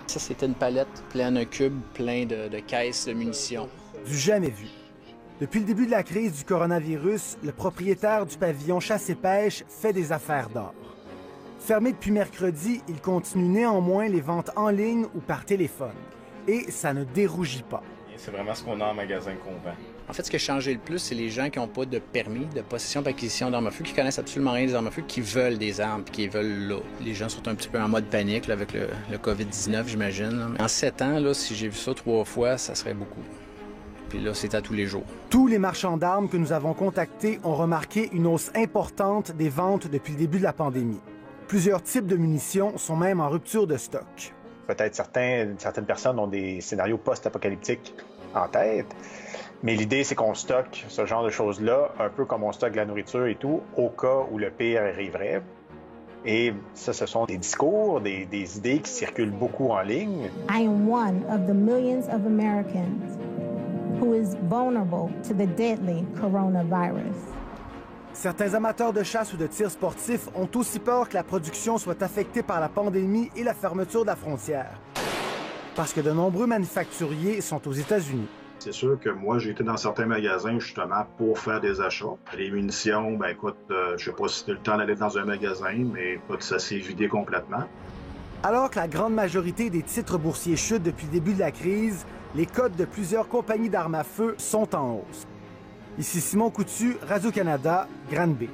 Ça, c'était une palette pleine, un cube plein de caisses de munitions. Du jamais vu. Depuis le début de la crise du coronavirus, le propriétaire du pavillon Chasse et Pêche fait des affaires d'or. Fermé depuis mercredi, il continue néanmoins les ventes en ligne ou par téléphone. Et ça ne dérougit pas. C'est vraiment ce qu'on a en magasin qu'on vend. En fait, ce qui a changé le plus, c'est les gens qui n'ont pas de permis de possession d'acquisition d'armes à feu, qui connaissent absolument rien des armes à feu, qui veulent des armes, qui veulent là. Les gens sont un petit peu en mode panique là, avec le COVID-19, j'imagine. En 7 ans, là, si j'ai vu ça 3 fois, ça serait beaucoup. Puis là, c'est à tous les jours. Tous les marchands d'armes que nous avons contactés ont remarqué une hausse importante des ventes depuis le début de la pandémie. Plusieurs types de munitions sont même en rupture de stock. Peut-être certaines personnes ont des scénarios post-apocalyptiques en tête, mais l'idée, c'est qu'on stocke ce genre de choses-là, un peu comme on stocke de la nourriture et tout, au cas où le pire arriverait. Et ça, ce sont des discours, des idées qui circulent beaucoup en ligne. I am one of the millions of Americans who is vulnerable to the deadly coronavirus. Certains amateurs de chasse ou de tir sportif ont aussi peur que la production soit affectée par la pandémie et la fermeture de la frontière. Parce que de nombreux manufacturiers sont aux États-Unis. C'est sûr que moi, j'ai été dans certains magasins justement pour faire des achats. Les munitions, ben écoute, je sais pas si c'était le temps d'aller dans un magasin, mais écoute, ça s'est vidé complètement. Alors que la grande majorité des titres boursiers chutent depuis le début de la crise, les cotes de plusieurs compagnies d'armes à feu sont en hausse. Ici Simon Coutu, Radio-Canada, Grande-Bay.